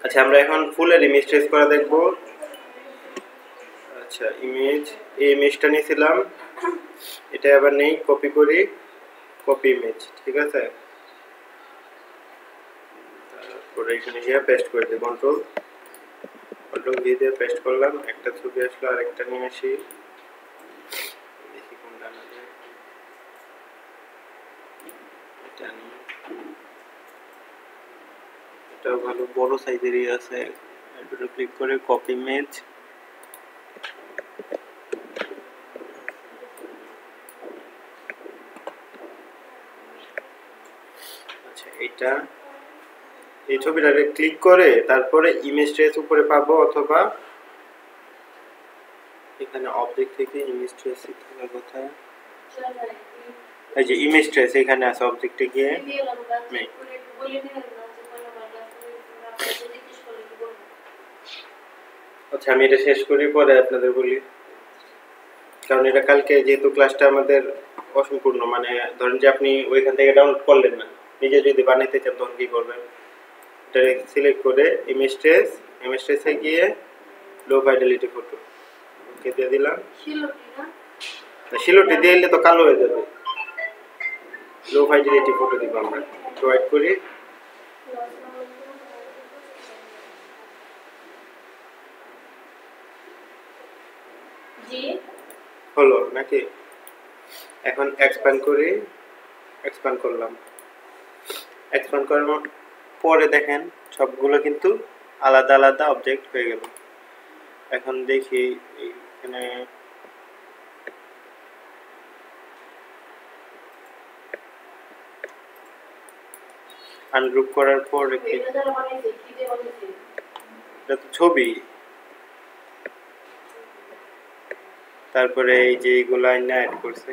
আচ্ছা আমরা এখন ফুলের ইমেজ ট্রেস করা দেখব। আচ্ছা ইমেজ, এই ইমেজটা নিয়েছিলাম, এটা আবার নেই, কপি করি, কপি ইমেজ, ঠিক আছে। তারপরে এখানে গিয়ে পেস্ট করে দিই, কন্ট্রোল ভি দিয়ে পেস্ট করলাম, একটা ছবি আসলো, আরেকটা নিয়ে আসি, দেখি কোনটা আনা যায়। এটা নিয়ে, এটাও ভালো বড় সাইজেরই আছে, এটা ক্লিক করে কপি ইমেজ, আচ্ছা এটা, এই ছবিটাকে ক্লিক করে তারপরে ইমেজ ট্রেস উপরে পাবো, অথবা এখানে অবজেক্ট থেকে ইমেজ ট্রেস থাকার কথা, এই যে ইমেজ ট্রেস এখানে আছে, অবজেক্টে গিয়ে আচ্ছা আমি এটা শেষ করি, পরে আপনাদের বলি, কারণ এটা কালকে যেহেতু ক্লাসটা আমাদের অসম্পূর্ণ, মানে ধরেন যে আপনি ওইখান থেকে ডাউনলোড করলেন না, নিজে যদি বানাইতে চান তখন কি করবেন, এটা সিলেক্ট করে ইমেজ ট্রেসে গিয়ে লো ফাইডেলিটি ফটো ওকে দিয়ে দিলাম, শিলটি দিয়ে দিলে তো কালো হয়ে যাবে, লো ফাইডেলিটি ফটো দিব আমরা, প্রোভাইড করি, হলো নাকি। এখন এক্সপ্যান্ড করি, এক্সপ্যান্ড করলাম, এক্সপ্যান্ড করার পরে দেখেন সবগুলো কিন্তু আলাদা আলাদা অবজেক্ট হয়ে গেল। এখন দেখি এখানে আনগ্রুপ করার পর এটা তো ছবি, তারপরে এই যে এইগুলো আইনা অ্যাড করছে,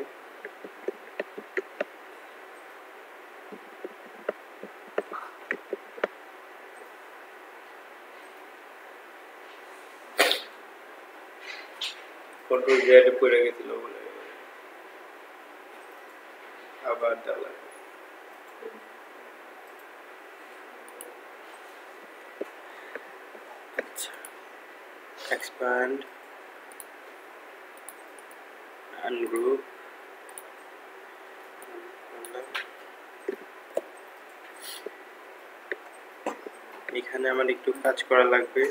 কন্ট্রোল জেড করে গেছিল বলে আবার ডালা, আচ্ছা এক্সপ্যান্ড, আনগ্রুপ, এখানে আমার একটু কাজ করা লাগবে,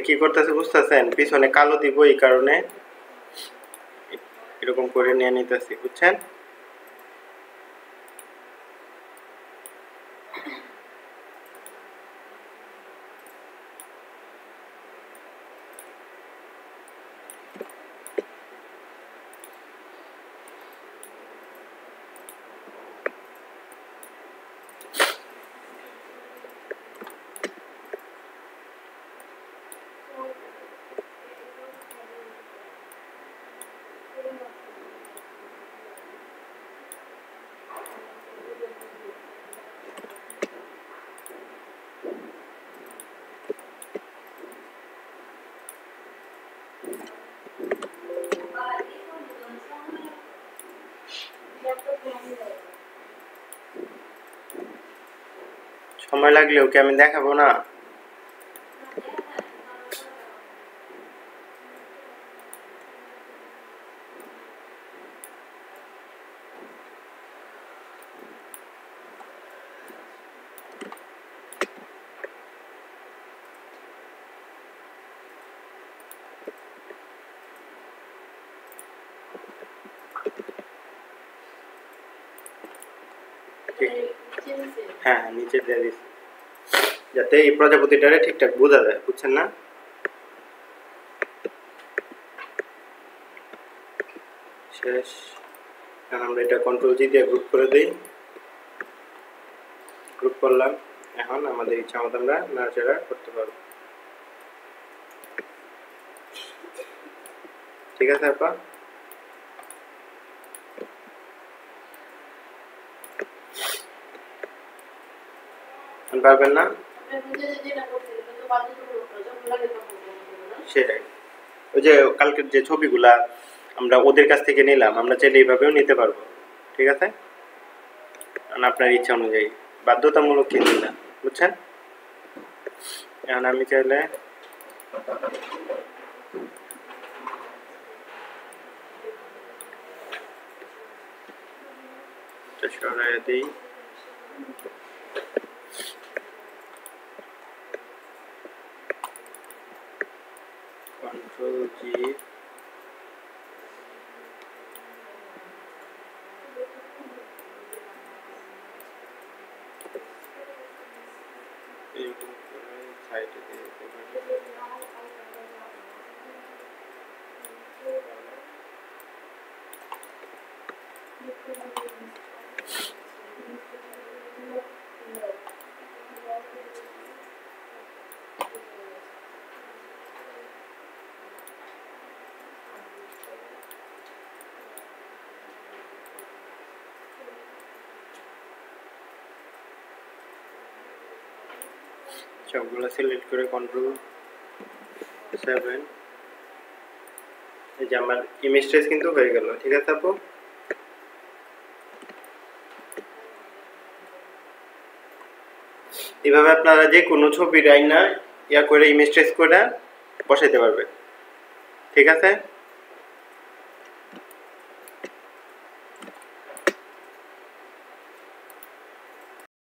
কি করতেছে বুঝতেছেন, পিছনে কালো দিব এই কারণে এরকম করে নিয়ে নিতেছি, বুঝছেন। সময় লাগলেও কি আমি দেখাবো না? হ্যাঁ, নিচে দিয়ে দিচ্ছি যাতে এই প্রজাপতিটারে ঠিকঠাক বোঝা যায়, বুঝছেন না? শেষ। এখন আমরা এটা কন্ট্রোল জি দিয়ে গ্রুপ করে দিই। গ্রুপ করলাম। এখন আমাদের ইচ্ছা মতো আমরা নাড়াচাড়া করতে পারবো। ঠিক আছে আপা? পারবেন না? সেটাই। ওই যে কালকের যে ছবিগুলা আমরা ওদের কাছ থেকে নিলাম, আমরা চাইলে এইভাবেও নিতে পারবো। ঠিক আছে? আপনার ইচ্ছা অনুযায়ী, বাধ্যতামূলক কিন্তু না, বুঝছেন? এখন আমি চাইলে সরাই দিই। কন্ট্রোল জি। এরকম করে সাইডে দিয়ে দিতে পারি। সবগুলো সিলেক্ট করে কন্ট্রোল 7। এই যে আমার ইমেজ ট্রেস কিন্তু হয়ে গেল। ঠিক আছে আপু? এভাবে আপনারা যে কোনো ছবি রাইনা ইয়া করে ইমেজ ট্রেস করে বসাইতে পারবেন। ঠিক আছে?